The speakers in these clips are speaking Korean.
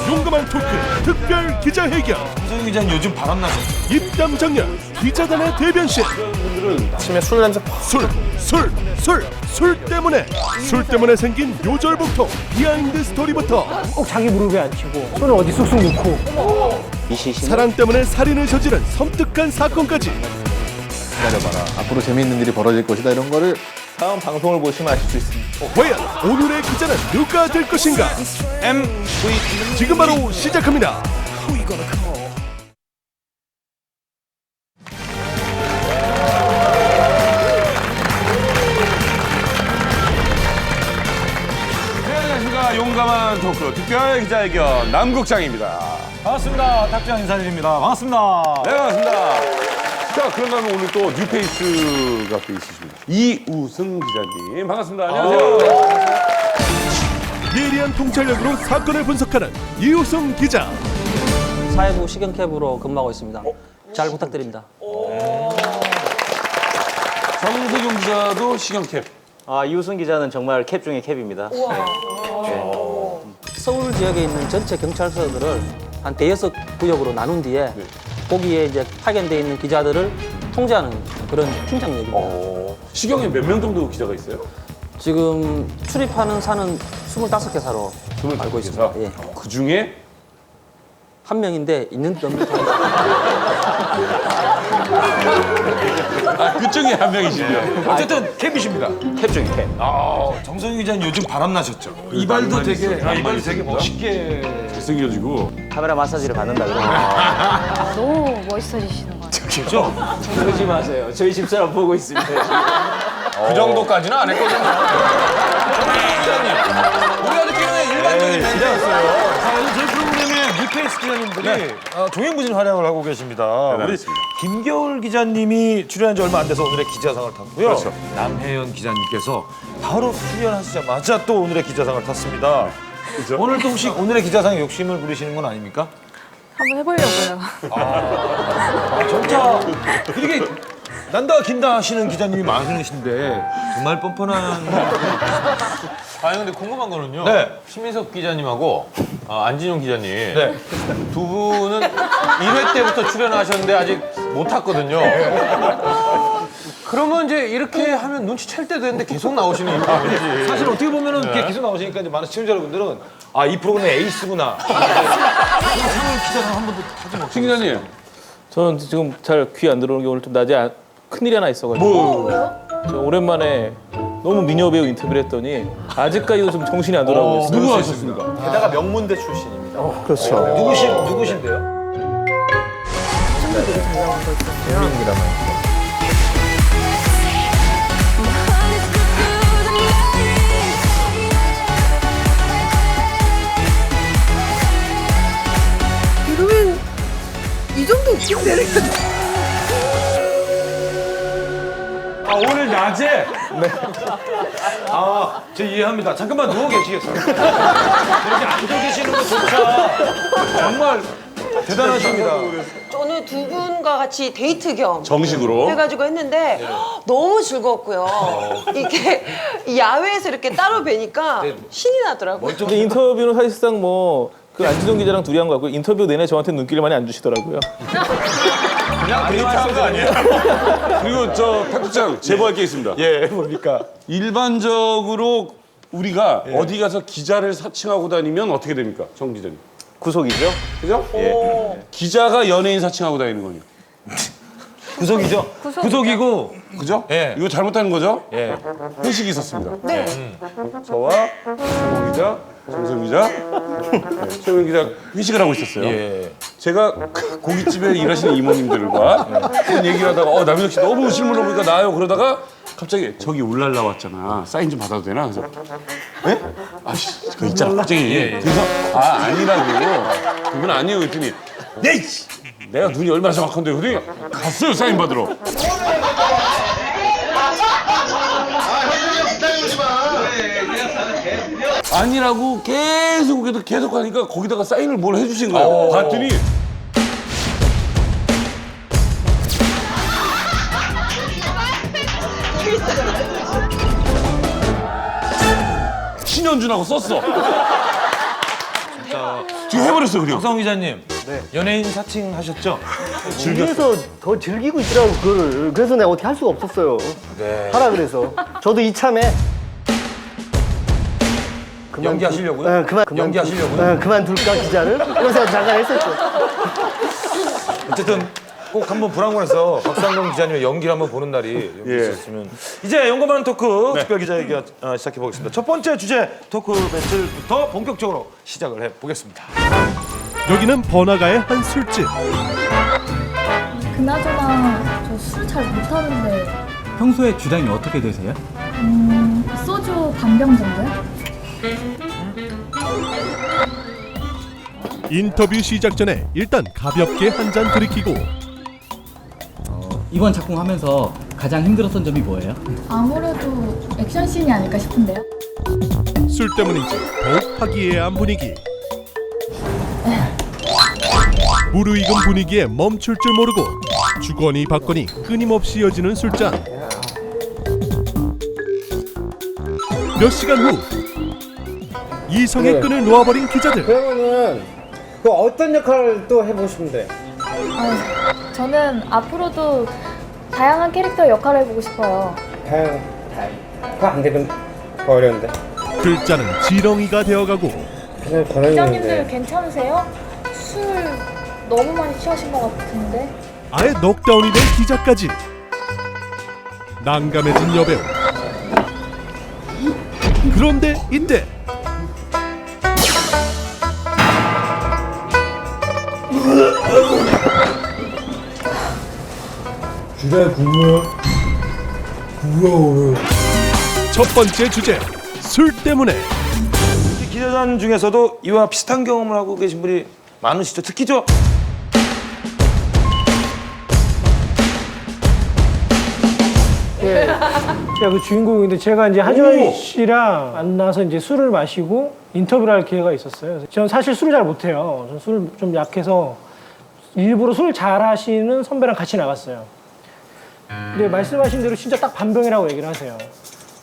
용감한 토크 특별 기자회견. 정성희 기자는 요즘 바람나죠. 입담장렬 기자단의 대변신. 아침에 술 냄새 술 때문에 생긴 요절복통 비하인드 스토리부터 꼭 자기 무릎에 앉히고 손을 어디 쑥쑥 넣고 사랑 때문에 살인을 저지른 섬뜩한 사건까지. 기다려봐라. 앞으로 재미있는 일이 벌어질 것이다. 이런 거를 다음 방송을 보시면 아실 수 있습니다. 과연 오늘의 기자는 누가 될 것인가? 지금 바로 시작합니다. 네, 안녕하십니까. 용감한 토크 특별 기자회견 남국장입니다. 반갑습니다. 탁장 인사드립니다. 반갑습니다. 네, 반갑습니다. 자, 그런다면 오늘 또 뉴페이스가 또 있으십니다. 이우승 기자님. 반갑습니다. 안녕하세요. 예리한 통찰력으로 사건을 분석하는 이우승 기자. 사회부 시경캡으로 근무하고 있습니다. 잘 부탁드립니다. 정세경 기자도 시경캡. 이우승 기자는 정말 캡 중에 캡입니다. 서울 지역에 있는 전체 경찰서들을 한 대여섯 구역으로 나눈 뒤에 거기에 이제 파견돼 있는 기자들을 통제하는 그런 팀장역입니다. 시경에 몇 명 정도 기자가 있어요? 지금 출입하는 사는 25개사로 알고 있습니다. 예. 그 중에 한 명인데 있는 듯 없는 듯 그 중에 한 명이시죠. 어쨌든 캡이십니다. 캡 중에 캡. 정성희 기자는 요즘 바람나셨죠. 이발도 되게 이발이 되게 멋있게. 잘생겨지고. 카메라 마사지를 받는다 그러면. 너무 멋있어지시는 것 같아요. 그렇죠? 그러지 마세요. 저희 집사람 보고 있습니다. 그 정도까지는 안 했거든요. 우리가 느끼는 일반적인 기자였어요. 요즘 저희 프로그램에 뉴페이스 기자님들이 종횡무진 활약을 하고 계십니다. 우리 김겨울 기자님이 출연한 지 얼마 안 돼서 오늘의 기자상을 탔고요. 그렇죠. 남혜연 기자님께서 바로 출연하시자마자 또 오늘의 기자상을 탔습니다. 그렇죠? 오늘 또 혹시 오늘의 기자상에 욕심을 부리시는 건 아닙니까? 한번 해보려고요. 진짜 이렇게 난다 긴다 하시는 기자님이 많으신데 정말 뻔뻔한. 아니 근데 궁금한 거는요. 네. 심민석 기자님하고 안진용 기자님 네. 두 분은 1회 때부터 출연하셨는데 아직 못 탔거든요. 그러면 이제 이렇게 하면 눈치챌 때도 있는데 계속 나오시는 이유가 뭔지. 사실 어떻게 보면은 이렇게 계속 나오시니까 이제 많은 시청자 여러분들은 이 프로그램의 에이스구나. 상을 기자상 한 번도 타지 못. 신 기자님. 저는 지금 잘 귀 안 들어오는 게 오늘 좀 낮에 큰일이 하나 있어가지고 저 오랜만에 너무 미녀 배우 인터뷰를 했더니 아직까지도 좀 정신이 안 돌아오고 있어요. 누구 하셨습니까? 게다가 명문대 출신입니다. 그렇죠. 누구신데요? 그러면 이 정도 웃기면 되니까. 오늘 낮에? 네. 저 이해합니다. 잠깐만 누워 계시겠어요? 이렇게 앉아 계시는 것조차 정말 대단하십니다. 오늘 두 분과 같이 데이트 겸 정식으로. 해가지고 했는데 너무 즐거웠고요. 이게 야외에서 이렇게 따로 뵈니까 신이 나더라고요. 근데 인터뷰는 사실상 뭐 그 안지동 기자랑 둘이 한 거 같고 인터뷰 내내 저한테 눈길을 많이 안 주시더라고요. 그냥 데이트한 거 아니에요? 그리고 저 탁국장 제보할 게 있습니다. 예, 뭡니까? 일반적으로 우리가 어디 가서 기자를 사칭하고 다니면 어떻게 됩니까? 정 기자님. 구속이죠? 그죠? 예. 기자가 연예인 사칭하고 다니는 거요. 구속이죠? 구속이고. 그죠? 예. 이거 잘못하는 거죠? 예. 회식이 있었습니다. 네. 저와 최고 기자, 정성 기자, 최고 기자 회식을 하고 있었어요. 예. 제가 고깃집에 일하시는 이모님들과 그런 얘기를 하다가 남혁 씨 너무 실물로 보니까 나요 그러다가 갑자기 저기 울랄라 왔잖아. 사인 좀 받아도 되나? 그래서 예? 아씨 그거 있잖아 갑자기. 그래서 아니라고 그건 아니에요 그랬더니 네 내가 눈이 얼마나 정확한데 그랬더니 갔어요 사인 받으러. 아니라고 계속 하니까 거기다가 사인을 뭘 해주신 거예요. 봤더니 신현준하고 썼어. 진짜 지금 해버렸어 그냥. 박상훈 기자님, 연예인 사칭 하셨죠? 그래서 더 즐기고 있더라고 그거를. 그래서 내가 어떻게 할 수가 없었어요. 하라 그래서. 저도 이참에 연기하시려고요? 네, 그만 연기하시려고요? 네, 그만둘까 기자를? 이런 생각 잠깐 했었죠. 어쨌든 꼭 한번 불안해서 박상동 기자님의 연기를 한번 보는 날이 있었으면. 이제 용감한 토크 특별 기자 얘기 시작해 보겠습니다. 첫 번째 주제 토크 배틀부터 본격적으로 시작을 해 보겠습니다. 여기는 번화가의 한 술집. 그나저나 저 술 잘 못하는데 평소에 주량이 어떻게 되세요? 소주 반병 정도요? 인터뷰 시작 전에 일단 가볍게 한 잔 들이키고 이번 작품 하면서 가장 힘들었던 점이 뭐예요? 아무래도 액션씬이 아닐까 싶은데요. 술 때문인지 더욱 화기애애한 분위기. 무르익은 분위기에 멈출 줄 모르고 주거니 받거니 끊임없이 이어지는 술잔. 몇 시간 후 이성의 끈을 놓아버린 기자들. 그러면은 그 어떤 역할을 또 해보고 싶은데? 저는 앞으로도 다양한 캐릭터 역할을 해보고 싶어요. 그거 안 되면 어려운데. 글자는 지렁이가 되어가고 그냥 기자님들 괜찮으세요? 술 너무 많이 취하신 것 같은데. 아예 넉다운이 된 기자까지. 난감해진 여배우. 그런데 이때 주제 궁금해. 첫 번째 주제 술 때문에. 기자단 중에서도 이와 비슷한 경험을 하고 계신 분이 많으시죠? 특히 저 제가 그 주인공인데 제가 이제 하지원 씨랑 만나서 이제 술을 마시고 인터뷰를 할 기회가 있었어요. 저는 사실 술을 잘 못해요. 저는 술을 좀 약해서 일부러 술 잘하시는 선배랑 같이 나갔어요. 근데 말씀하신 대로 진짜 딱 반병이라고 얘기를 하세요.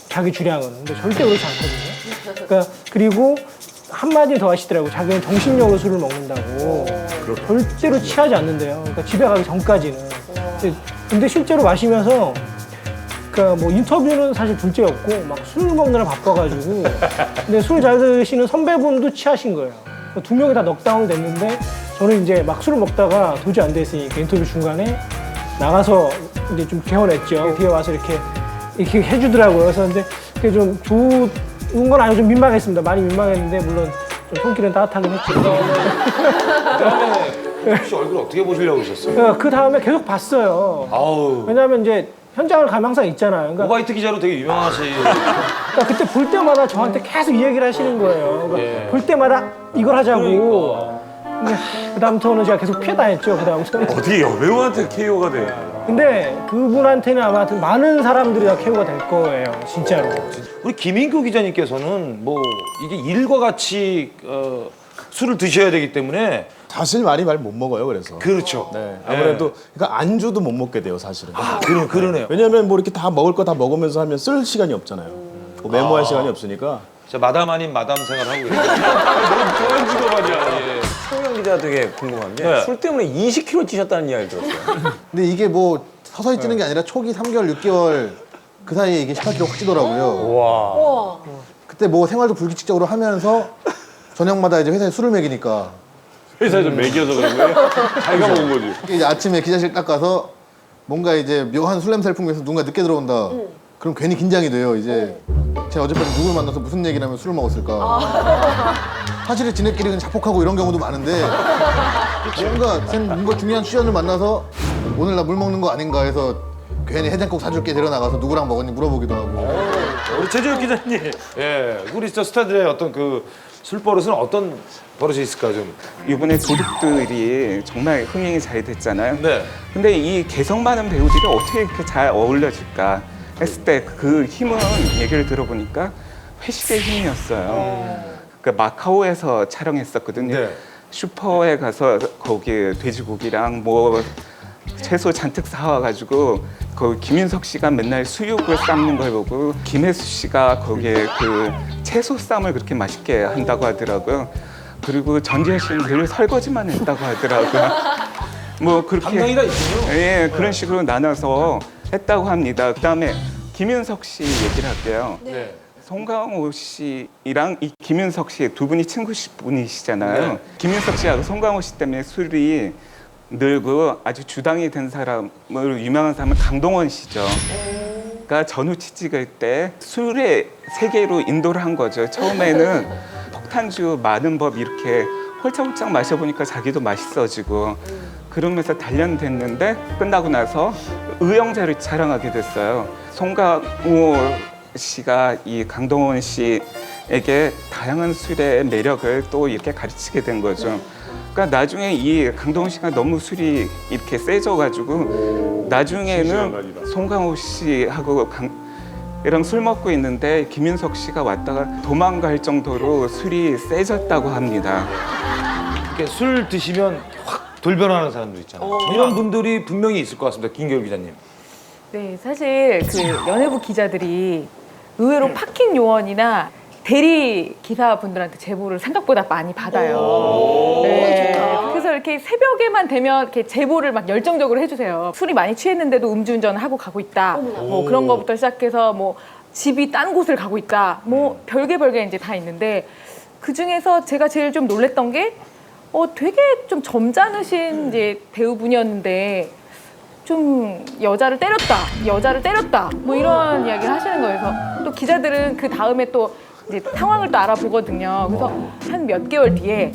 자기 주량은. 근데 절대 그렇지 않거든요. 그러니까 그리고 한마디 더 하시더라고요. 자기는 정신력으로 술을 먹는다고. 절대로 취하지 않는데요. 그러니까 집에 가기 전까지는. 근데 실제로 마시면서 그러니까 뭐 인터뷰는 사실 둘째였고 막 술 먹느라 바빠가지고 근데 술 잘 드시는 선배분도 취하신 거예요. 그러니까 두 명이 다 넉다운 됐는데 저는 이제 막 술을 먹다가 도저히 안 됐으니까 인터뷰 중간에 나가서 이제 좀 개원했죠. 뒤에 와서 이렇게 해주더라고요. 그래서 근데 그게 좀 좋은 건 아니고 좀 민망했습니다. 많이 민망했는데 물론 좀 손길은 따뜻하긴 했죠. 그다음에 혹시 얼굴 어떻게 보시려고 그러셨어요? 그 다음에 계속 봤어요. 아우. 왜냐하면 이제 현장을 가면 항상 있잖아요. 그러니까 오바이트 기자로 되게 유명하시. 그러니까 그때 볼 때마다 저한테 계속 이 얘기를 하시는 거예요. 그러니까 볼 때마다 이걸 하자고. 근데 그다음부터는 제가 계속 피해 다녔죠. 그다음부터는. 어떻게 여배우한테 KO가 돼? 근데 그분한테는 아마 많은 사람들이 다 KO가 될 거예요. 진짜로. 우리 김인규 기자님께서는 뭐 이게 일과 같이 술을 드셔야 되기 때문에 사실 많이 말 못 먹어요. 그래서. 그렇죠. 네. 아무래도 그러니까 안주도 못 먹게 돼요, 사실은. 아, 그러네요. 왜냐면 뭐 이렇게 다 먹을 거 다 먹으면서 하면 쓸 시간이 없잖아요. 뭐 메모할 시간이 없으니까. 저 마담 아닌 마담 생활하고 계세요. 너무 좋아한 직업 아니야. 성형 기자 되게 궁금한 게 술 때문에 20kg 찌셨다는 이야기 들었어요. 근데 이게 뭐 서서히 찌는 게 아니라 초기 3개월, 6개월 그 사이에 이게 18kg 확 찌더라고요. 우와. 그때 뭐 생활도 불규칙적으로 하면서 저녁마다 이제 회사에 술을 먹이니까 회사에 좀 먹여서 그런 거예요? 자기가 먹은 거지. 이제 아침에 기자실 딱 가서 뭔가 이제 묘한 술 냄새를 풍기면서 누군가 늦게 들어온다. 그럼 괜히 긴장이 돼요. 이제 제가 어젯밤에 누굴 만나서 무슨 얘기를 하면 술을 먹었을까. 사실은 지네끼리 그냥 자폭하고 이런 경우도 많은데 뭔가 중요한 취연을 만나서 오늘 나 물 먹는 거 아닌가 해서 괜히 해장국 사줄게 데려나가서 누구랑 먹었니 물어보기도 하고. 우리 최재욱 기자님, 우리 저 스타들의 어떤 그 술버릇은 어떤 버릇이 있을까 좀. 이번에 도둑들이 정말 흥행이 잘 됐잖아요. 네. 근데 이 개성 많은 배우들이 어떻게 이렇게 잘 어울려질까 했을 때 그 힘은 얘기를 들어보니까 회식의 힘이었어요. 그 마카오에서 촬영했었거든요. 네. 슈퍼에 가서 거기 돼지고기랑 뭐 채소 잔뜩 사와가지고 거기 김윤석 씨가 맨날 수육을 삶는 걸 보고 김혜수 씨가 거기에 그 채소 쌈을 그렇게 맛있게 한다고 하더라고요. 그리고 전지현 씨는 늘 설거지만 했다고 하더라고요. 뭐 그렇게 담당이가 있군요. 예, 그런 식으로 나눠서 했다고 합니다. 그다음에 김윤석 씨 얘기를 할게요. 네. 송강호 씨랑 이 김윤석 씨 두 분이 친구분이시잖아요. 네. 김윤석 씨하고 송강호 씨 때문에 술이 늘고 아주 주당이 된 사람을 유명한 사람은 강동원 씨죠. 그러니까 전후 취직할 때 술의 세계로 인도를 한 거죠. 처음에는 폭탄주 많은 법 이렇게 홀짝홀짝 마셔보니까 자기도 맛있어지고 그러면서 단련됐는데 끝나고 나서 의형제를 자랑하게 됐어요. 송강호 씨가 이 강동원 씨에게 다양한 술의 매력을 또 이렇게 가르치게 된 거죠. 그러니까 나중에 이 강동원 씨가 너무 술이 이렇게 세져가지고 나중에는 송강호 씨하고 이랑 술 먹고 있는데 김윤석 씨가 왔다가 도망갈 정도로 술이 세졌다고 합니다. 이렇게 술 드시면 확 돌변하는 사람들 있잖아요. 이런 분들이 분명히 있을 것 같습니다. 김겨울 기자님. 네, 사실 그 연예부 기자들이 의외로 파킹 요원이나 대리 기사분들한테 제보를 생각보다 많이 받아요. 네. 그래서 이렇게 새벽에만 되면 이렇게 제보를 막 열정적으로 해주세요. 술이 많이 취했는데도 음주운전을 하고 가고 있다. 뭐 그런 거부터 시작해서 뭐 집이 딴 곳을 가고 있다. 뭐 별게 이제 다 있는데 그 중에서 제가 제일 좀 놀랬던 게 되게 좀 점잖으신 이제 배우분이었는데 좀 여자를 때렸다. 뭐 이런 이야기를 하시는 거예요. 그래서 또 기자들은 그 다음에 또 이제 상황을 또 알아보거든요. 그래서 한 몇 개월 뒤에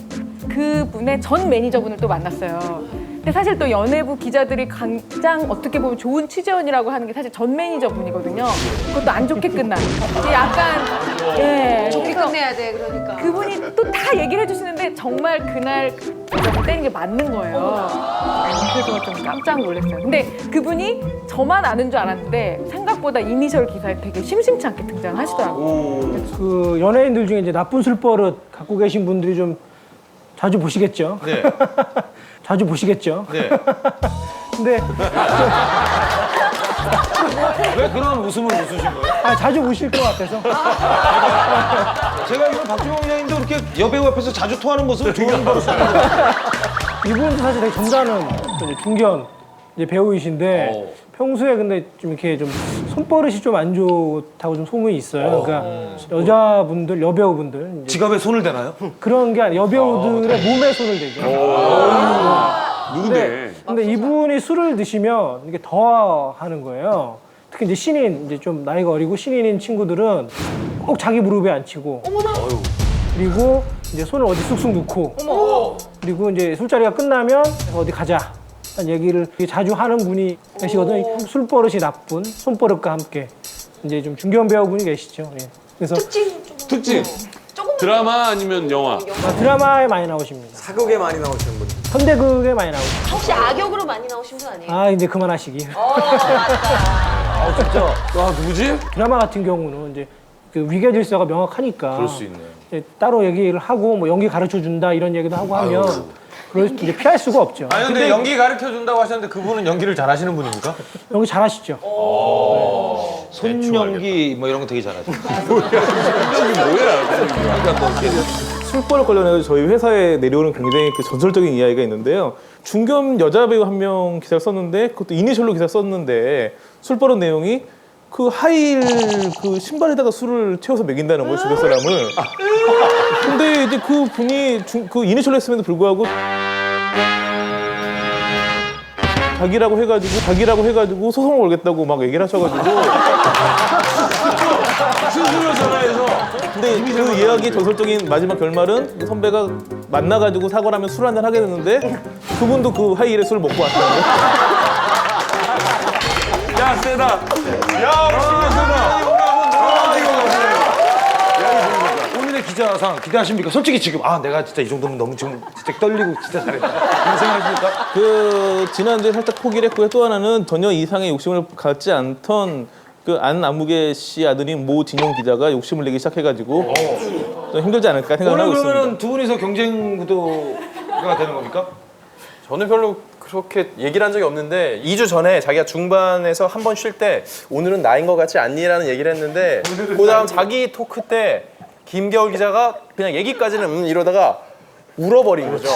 그분의 전 매니저분을 또 만났어요. 근데 사실 또 연예부 기자들이 가장 어떻게 보면 좋은 취재원이라고 하는 게 사실 전 매니저분이거든요. 그것도 안 좋게 끝난. 약간 좋게 끝내야 돼. 그러니까. 그분이 또 다 얘기를 해주시는데 정말 그날 기자를 때린 게 맞는 거예요. 그래서 좀 깜짝 놀랐어요. 근데 그분이 저만 아는 줄 알았는데 생각보다 이니셜 기사에 되게 심심치 않게 등장하시더라고요. 그 연예인들 중에 이제 나쁜 술버릇 갖고 계신 분들이 좀 자주 보시겠죠. 네. 자주 보시겠죠. 네. 근데 왜 그런 웃음을 웃으신 거예요? 자주 보실 것 같아서. 제가 이거 박주영 기자님도 그렇게 여배우 앞에서 자주 토하는 모습을 좋아하는 거로 이분도 사실 되게 점잖은 중견 이제 배우이신데 평소에 근데 좀 이렇게 좀 손버릇이 좀 안 좋다고 좀 소문이 있어요. 그러니까 여자분들, 여배우분들 이제 지갑에 손을 대나요? 그런 게 아니라 여배우들의 몸에 손을 대죠. 누군데? 근데 이분이 술을 드시면 이게 더 하는 거예요. 특히 이제 신인, 이제 좀 나이가 어리고 신인인 친구들은 꼭 자기 무릎에 앉히고, 그리고 이제 손을 어디 쑥쑥 넣고, 그리고 이제 술자리가 끝나면 어디 가자. 한 얘기를 자주 하는 분이 계시거든요. 술버릇이 나쁜 손버릇과 함께 이제 좀 중견 배우분이 계시죠. 예. 그래서 특징. 드라마 아니면 영화? 드라마에 많이 나오십니다. 사극에 많이 나오시는 분. 현대극에 많이 나오시죠. 혹시 악역으로 많이 나오신 분 아니에요? 아, 이제 그만하시기. 진짜. 와, 누구지? 드라마 같은 경우는 이제 그 위계 질서가 명확하니까 그럴 수 있네요. 이제 따로 얘기를 하고 뭐 연기 가르쳐 준다 이런 얘기도 하고 하면 그걸 이제 피할 수가 없죠. 아니 근데 연기 가르쳐 준다고 하셨는데 그분은 연기를 잘하시는 분입니까? 연기 잘하시죠. 손연기 뭐 이런 거 되게 잘하죠. 술버릇 관련해서 저희 회사에 내려오는 굉장히 그 전설적인 이야기가 있는데요. 중견 여자 배우 한 명 기사를 썼는데 그것도 이니셜로 기사 썼는데 술버릇 내용이 그 하이힐 그 신발에다가 술을 채워서 먹인다는 거예요, 주변 사람을. 근데 이제 그 분이 그 이니셜로 했음에도 불구하고 자기라고 해가지고 소송을 걸겠다고 막 얘기를 하셔가지고 스스로 전화해서. 근데 그 이야기 전설적인 마지막 결말은 그 선배가 만나가지고 사과를 하면 술 한잔 하게 됐는데 그분도 그 하이힐에 술을 먹고 왔다는 거예요. 야, 세다. 본인의 기자상 기대하십니까? 솔직히 지금 내가 진짜 이 정도면 너무 지금 진짜 떨리고 진짜 잘했다. 이런 생각하십니까? 그 지난주에 살짝 포기를 했고요. 또 하나는 전혀 이상의 욕심을 갖지 않던 그 안아무개 씨 아들인 모진용 기자가 욕심을 내기 시작해가지고 좀 힘들지 않을까 생각을 하고 오늘 있습니다. 그러면 두 분이서 경쟁 구도가 되는 겁니까? 저는 별로 그렇게 얘기를 한 적이 없는데 2주 전에 자기가 중반에서 한 번 쉴 때 오늘은 나인 것 같지 않니라는 얘기를 했는데 그 다음 자기 토크 때 김겨울 기자가 그냥 얘기까지는 이러다가 울어버린 거죠.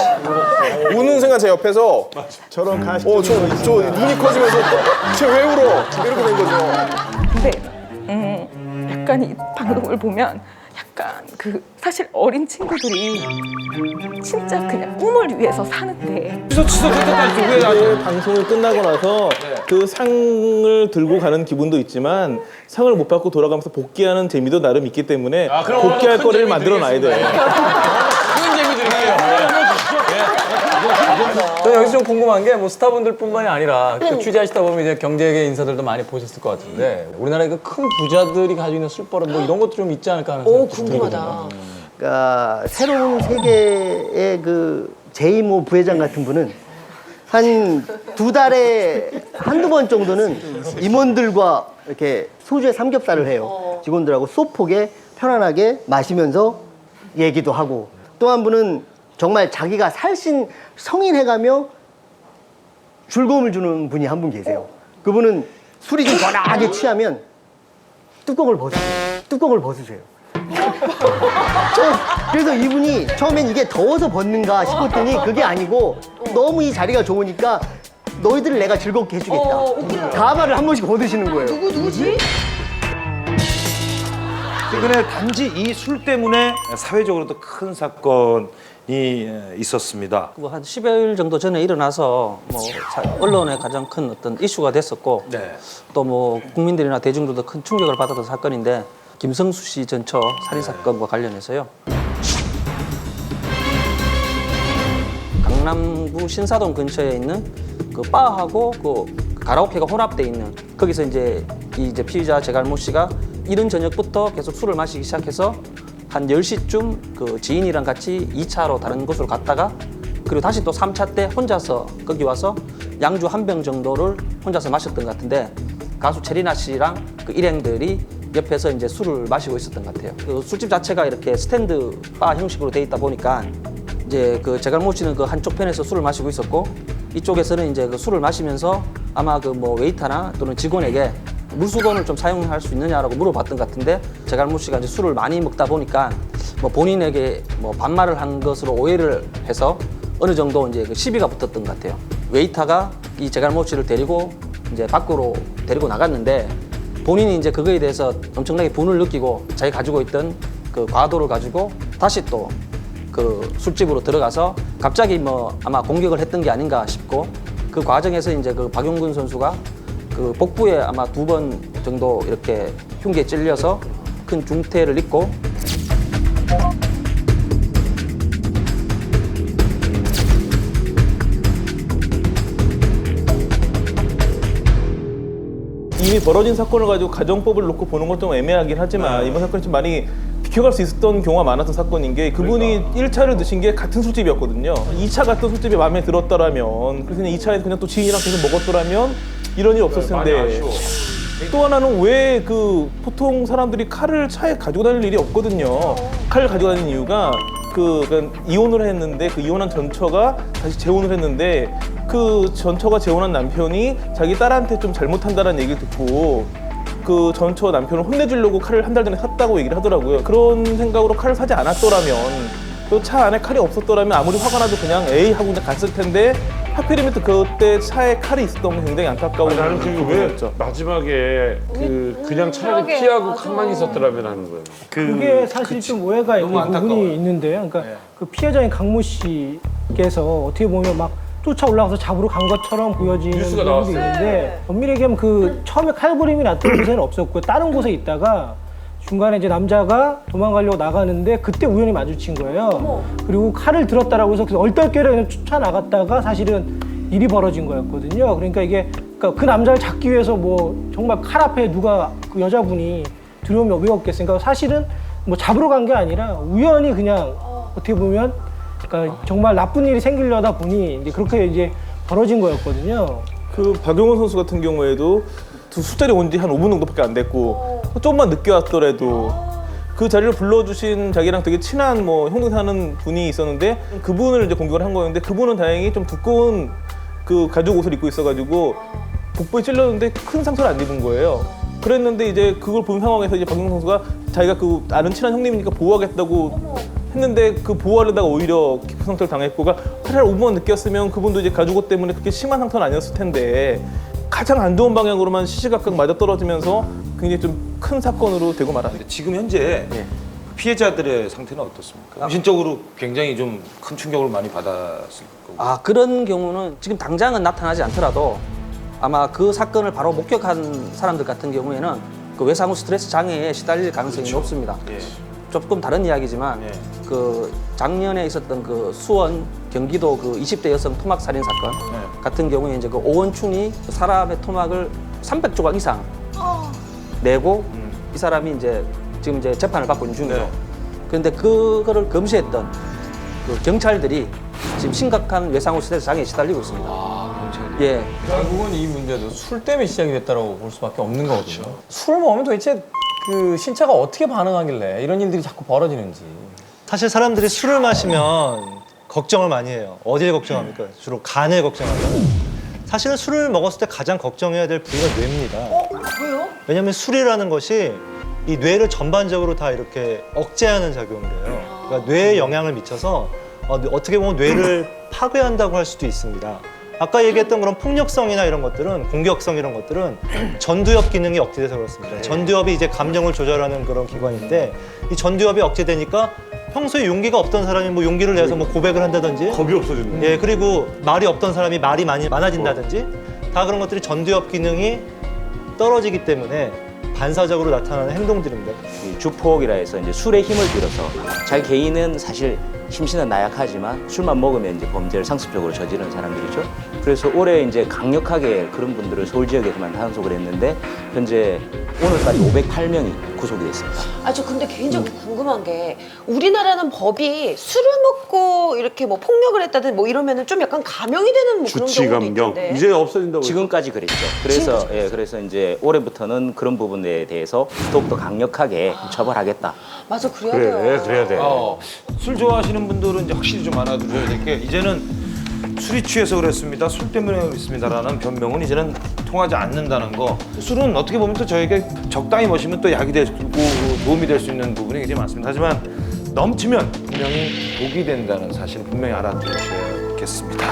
우는 순간 제 옆에서 저런 가시. 저 눈이 커지면서 쟤 왜 울어? 이렇게 된 거죠. 근데 약간 이 방송을 보면 약간 그 사실 어린 친구들이 진짜 그냥 꿈을 위해서 사는데 그 방송이 끝나고 나서 그 상을 들고 가는 기분도 있지만 상을 못 받고 돌아가면서 복귀하는 재미도 나름 있기 때문에 복귀할 거리를 만들어 놔야 돼. 그런 재미 드릴게요. 저 여기서 좀 궁금한 게 뭐 스타분들뿐만이 아니라 그 취재하시다 보면 이제 경제계 인사들도 많이 보셨을 것 같은데 우리나라의 그 큰 부자들이 가지고 있는 술버릇 뭐 이런 것도 좀 있지 않을까 하는 생각이 궁금하다. 그러니까 새로운 세계의 그 제이모 부회장 같은 분은 한 2달에 한두 번 정도는 임원들과 이렇게 소주에 삼겹살을 해요. 직원들하고 소폭에 편안하게 마시면서 얘기도 하고, 또 한 분은 정말 자기가 살신 성인해가며 즐거움을 주는 분이 한 분 계세요. 그분은 술이 좀 권하게 취하면 뚜껑을 벗으세요. 그래서 이분이 처음엔 이게 더워서 벗는가 싶었더니 그게 아니고 너무 이 자리가 좋으니까 너희들을 내가 즐겁게 해주겠다. 가발을 한 번씩 벗으시는 거예요. 누구지? 최근에 단지 이 술 때문에 사회적으로도 큰 사건이 있었습니다. 뭐 한 10여일 정도 전에 일어나서 뭐 언론에 가장 큰 어떤 이슈가 됐었고 또 뭐 국민들이나 대중들도 큰 충격을 받았던 사건인데 김성수 씨 전처 살인 사건과 관련해서요. 강남구 신사동 근처에 있는 그 바하고 그 가라오케가 혼합돼 있는 거기서 이제 피의자 제갈모 씨가 이른 저녁부터 계속 술을 마시기 시작해서 한 10시쯤 그 지인이랑 같이 2차로 다른 곳으로 갔다가 그리고 다시 또 3차 때 혼자서 거기 와서 양주 한 병 정도를 혼자서 마셨던 것 같은데 가수 체리나 씨랑 그 일행들이 옆에서 이제 술을 마시고 있었던 것 같아요. 그 술집 자체가 이렇게 스탠드 바 형식으로 돼 있다 보니까 이제 그 제갈모 씨는 그 한쪽 편에서 술을 마시고 있었고 이쪽에서는 이제 그 술을 마시면서 아마 그 뭐 웨이터나 또는 직원에게 물수건을 좀 사용할 수 있느냐라고 물어봤던 것 같은데 제갈모 씨가 이제 술을 많이 먹다 보니까 뭐 본인에게 뭐 반말을 한 것으로 오해를 해서 어느 정도 이제 그 시비가 붙었던 것 같아요. 웨이터가 이 제갈모 씨를 데리고 이제 밖으로 데리고 나갔는데 본인이 이제 그거에 대해서 엄청나게 분을 느끼고 자기 가지고 있던 그 과도를 가지고 다시 또 그 술집으로 들어가서 갑자기 뭐 아마 공격을 했던 게 아닌가 싶고 그 과정에서 이제 그 박용근 선수가 그 복부에 아마 2번 정도 이렇게 흉기에 찔려서 큰 중태를 입고 이미 벌어진 사건을 가지고 가정법을 놓고 보는 건 좀 애매하긴 하지만 이번 사건이 좀 많이 비켜갈 수 있었던 경우가 많았던 사건인 게 그분이 1차를 드신 게 같은 술집이었거든요. 2차 갔던 술집이 마음에 들었더라면 그래서 그냥 2차에서 그냥 또 지인이랑 계속 먹었더라면 이런 일이 없었을 텐데 또 하나는 왜 그 보통 사람들이 칼을 차에 가지고 다닐 일이 없거든요. 칼을 가지고 다니는 이유가 그러니까 이혼을 했는데 그 이혼한 전처가 다시 재혼을 했는데 그 전처가 재혼한 남편이 자기 딸한테 좀 잘못한다는 얘기를 듣고 그 전처 남편을 혼내주려고 칼을 한 달 전에 샀다고 얘기를 하더라고요. 그런 생각으로 칼을 사지 않았더라면 또 차 안에 칼이 없었더라면 아무리 화가 나도 그냥 에이 하고 그냥 갔을 텐데 하필이면 또 그때 차에 칼이 있었던 게 굉장히 안타까운 나는 왜 마지막에 그냥 차라리 그러게, 피하고 맞아. 가만히 있었더라면 하는 거예요. 그게 사실 좀 오해가 있는 부분이 있는데요. 그러니까 그 피해자인 강모 씨께서 어떻게 보면 막 쫓아 올라가서 잡으러 간 것처럼 보여지는 뉴스가 부분도 나왔어요. 있는데 엄밀히 얘기하면 그 처음에 칼부림이 났던 곳에는 없었고요. 다른 곳에 있다가 중간에 이제 남자가 도망가려고 나가는데 그때 우연히 마주친 거예요. 그리고 칼을 들었다라고 해서 얼떨결에 그냥 쫓아 나갔다가 사실은 일이 벌어진 거였거든요. 그러니까 이게 그 남자를 잡기 위해서 뭐 정말 칼 앞에 누가 그 여자분이 들어오면 왜 없겠습니까? 사실은 뭐 잡으러 간 게 아니라 우연히 그냥 어떻게 보면 그러니까 정말 나쁜 일이 생기려다 보니 이제 그렇게 이제 벌어진 거였거든요. 그 박용훈 선수 같은 경우에도 술자리 온 지 한 5분 정도밖에 안 됐고 조금만 늦게 왔더라도 그 자리를 불러주신 자기랑 되게 친한 뭐 형동사는 분이 있었는데 그분을 이제 공격을 한 거였는데 그분은 다행히 좀 두꺼운 그 가죽 옷을 입고 있어가지고 복부에 찔렀는데 큰 상처를 안 입은 거예요. 그랬는데 이제 그걸 본 상황에서 이제 박용훈 선수가 자기가 그 아는 친한 형님이니까 보호하겠다고 했는데 그 보호하려다가 오히려 깊은 상처를 당했고가 차라리 5분 느꼈으면 그분도 이제 가족고 때문에 그렇게 심한 상처는 아니었을 텐데 가장 안 좋은 방향으로만 시시각각 맞아떨어지면서 굉장히 좀 큰 사건으로 되고 말았는데 지금 현재 피해자들의 상태는 어떻습니까? 정신적으로 굉장히 좀 큰 충격을 많이 받았을 거고. 아, 그런 경우는 지금 당장은 나타나지 않더라도 아마 그 사건을 바로 목격한 사람들 같은 경우에는 그 외상후 스트레스 장애에 시달릴 가능성이 높습니다. 조금 다른 이야기지만 그 작년에 있었던 그 수원 경기도 그 20대 여성 토막 살인 사건 같은 경우에 이제 그 오원춘이 사람의 토막을 300조각 이상 내고 이 사람이 이제 지금 이제 재판을 받고 있는 중이죠. 그런데 그거를 검시했던 그 경찰들이 지금 심각한 외상후 스트레스 장애에 시달리고 있습니다. 예. 결국은 이 문제도 술 때문에 시작이 됐다고 볼 수밖에 없는 거거든요. 술을 먹으면 도대체 그 신체가 어떻게 반응하길래 이런 일들이 자꾸 벌어지는지. 사실 사람들이 술을 마시면 걱정을 많이 해요. 어디를 걱정합니까? 주로 간을 걱정하잖아요. 사실은 술을 먹었을 때 가장 걱정해야 될 부위가 뇌입니다. 왜요? 왜냐하면 술이라는 것이 이 뇌를 전반적으로 다 이렇게 억제하는 작용을 해요. 그러니까 뇌에 영향을 미쳐서 어떻게 보면 뇌를 파괴한다고 할 수도 있습니다. 아까 얘기했던 그런 폭력성이나 이런 것들은, 공격성 이런 것들은 전두엽 기능이 억제돼서 그렇습니다. 전두엽이 이제 감정을 조절하는 그런 기관인데 이 전두엽이 억제되니까 평소에 용기가 없던 사람이 뭐 용기를 내서 뭐 고백을 한다든지 겁이 없어지는 예, 그리고 말이 없던 사람이 말이 많아진다든지 다 그런 것들이 전두엽 기능이 떨어지기 때문에 반사적으로 나타나는 행동들입니다. 주폭이라 해서 이제 술의 힘을 빌어서 자기 개인은 사실 심신은 나약하지만 술만 먹으면 이제 범죄를 상습적으로 저지르는 사람들이죠. 그래서 올해 이제 강력하게 그런 분들을 서울 지역에서만 단속을 했는데 현재 오늘까지 508명이 구속이 됐습니다. 아, 저 근데 개인적으로 궁금한 게 우리나라는 법이 술을 먹고 이렇게 뭐 폭력을 했다든 뭐 이러면은 좀 약간 감형이 되는 뭐 그런 경우도 있던데. 이제 없어진다고. 지금까지 그랬죠. 그래서 그래서 이제 올해부터는 그런 부분에 대해서 더욱더 강력하게 처벌하겠다. 맞아, 그래야 돼요. 그래야 돼. 술 좋아하시는 분들은 이제 확실히 좀 알아두셔야 될 게 이제는 술이 취해서 그랬습니다. 술 때문에 그랬습니다라는 변명은 이제는 통하지 않는다는 거. 술은 어떻게 보면 또 저에게 적당히 마시면 또 약이 되고 도움이 될 수 있는 부분이 굉장히 많습니다. 하지만 넘치면 분명히 독이 된다는 사실을 분명히 알아두셔야겠습니다.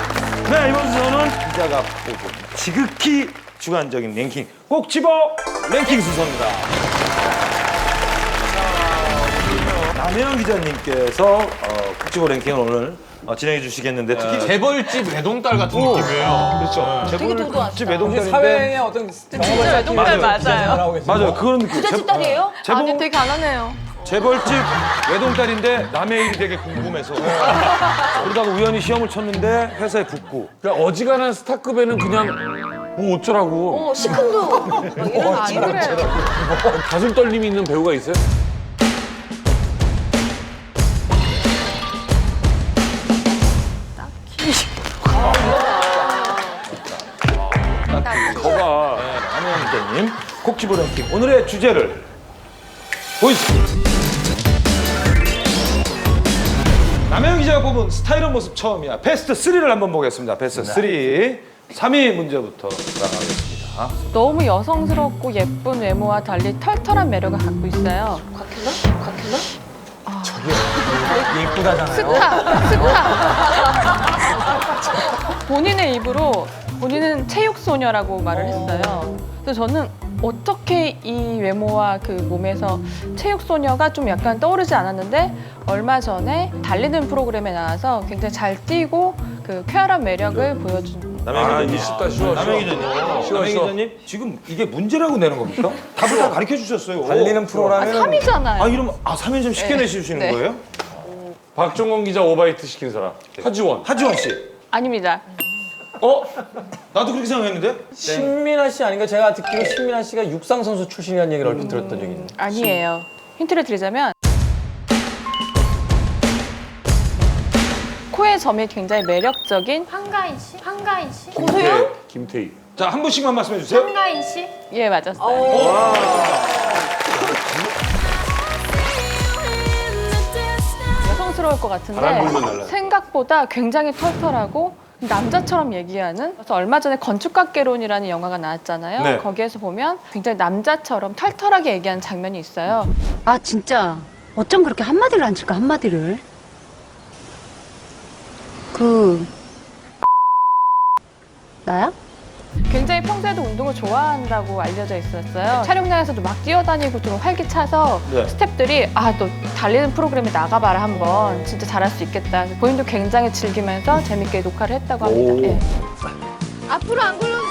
네, 이번 순서는 기자가 보고 지극히 주관적인 랭킹 꼭 집어 랭킹 순서입니다. 남혜영 기자님께서 꼭 집어 랭킹을 오늘 진행해 주시겠는데 특히 재벌집 외동딸 같은 느낌이에요. 그렇죠. 재벌집 외동딸인데 사회의 어떤 진짜 외동딸 맞아요. 맞아요. 그런 느낌. 부잣집 딸이에요? 재벌 되게 가난해요. 재벌집 외동딸인데 남의 일이 되게 궁금해서 그러다가 우연히 시험을 쳤는데 회사에 붙고. 그러니까 어지간한 스타급에는 그냥 뭐 어쩌라고. 시큰둥 막 이런 안 식으로. 가슴 떨림이 있는 배우가 있어요? 거봐. 남혜영 기자님 콕 집어 랭킹 오늘의 주제를 보여주십시오. 남혜영 기자가 뽑은 스타일한 모습 처음이야. 베스트 3를 한번 보겠습니다. 베스트 3. 3위 문제부터 나가겠습니다. 너무 여성스럽고 예쁜 외모와 달리 털털한 매력을 갖고 있어요. 곽현아? 예쁘다잖아요. 스타. 본인의 입으로 본인은 체육소녀라고 말을 했어요. 그래서 저는 어떻게 이 외모와 그 몸에서 체육소녀가 좀 약간 떠오르지 않았는데 얼마 전에 달리는 프로그램에 나와서 굉장히 잘 뛰고 그 쾌활한 매력을 보여준. 남혜영 기자님. 남혜영 기자님 지금 이게 문제라고 내는 겁니까? 답을 다 가르쳐 주셨어요. 달리는 프로라면 3위잖아요. 이러면 3위 좀 쉽게 내주시는 거예요? 박종원 기자 오바이트 시킨 사람. 하지원 씨. 아닙니다. 나도 그렇게 생각했는데? 신민아 씨 아닌가? 제가 듣기로 신민아 씨가 육상 선수 출신이라는 얘기를 얼핏 들었던 적이 있는데. 아니에요. 힌트를 드리자면 코의 점이 굉장히 매력적인 한가인 씨? 한가인 씨? 김태희. 자, 한 분씩만 말씀해 주세요. 한가인 씨? 예, 맞았어요. 여성스러울 것 바람 불면 같은데 날라요. 생각보다 굉장히 털털하고 남자처럼 얘기하는. 그래서 얼마 전에 건축학개론이라는 영화가 나왔잖아요. 네. 거기에서 보면 굉장히 남자처럼 털털하게 얘기하는 장면이 있어요. 아 진짜 어쩜 그렇게 한마디를 안 칠까 한마디를. 나야? 굉장히 평소에도 운동을 좋아한다고 알려져 있었어요. 촬영장에서도 막 뛰어다니고 좀 활기차서 네. 스태프들이 아, 너 달리는 프로그램에 나가봐라 한번 진짜 잘할 수 있겠다. 본인도 굉장히 즐기면서 재밌게 녹화를 했다고 합니다. 예. 앞으로 안 굴러도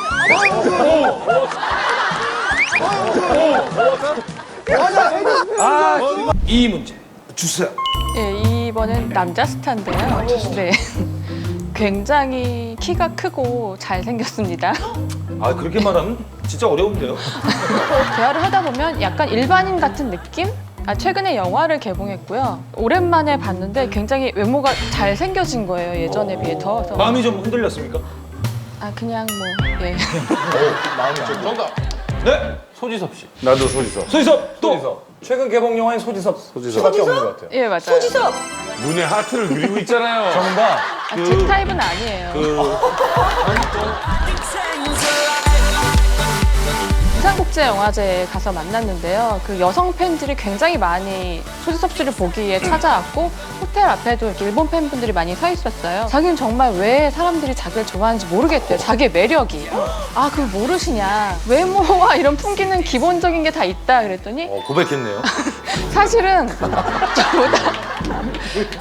이 문제 주세요. 예, 이번엔 남자 스타인데요. 네. 굉장히 키가 크고 잘생겼습니다. 아 그렇게 말하면 진짜 어려운데요. 대화를 하다 보면 약간 일반인 같은 느낌? 최근에 영화를 개봉했고요. 오랜만에 봤는데 굉장히 외모가 잘생겨진 거예요. 예전에 비해 더. 그래서 마음이 좀 흔들렸습니까? 그냥 뭐, 예. 마음이 좀 정답. 네. 소지섭 씨. 나도 소지섭. 소지섭 또. 소지섭. 최근 개봉 영화인 소지섭 씨밖에 없는 것 같아요. 예, 맞아요. 소지섭! 눈에 하트를 그리고 있잖아요. 정답. 제 타입은 아니에요. 부산국제영화제에 가서 만났는데요. 그 여성 팬들이 굉장히 많이 소지섭 씨를 보기 위해 찾아왔고 호텔 앞에도 이렇게 일본 팬분들이 많이 서 있었어요. 자기는 정말 왜 사람들이 자기를 좋아하는지 모르겠대요. 자기의 매력이. 그걸 모르시냐. 외모와 이런 풍기는 기본적인 게 다 있다 그랬더니 고백했네요. 사실은 저보다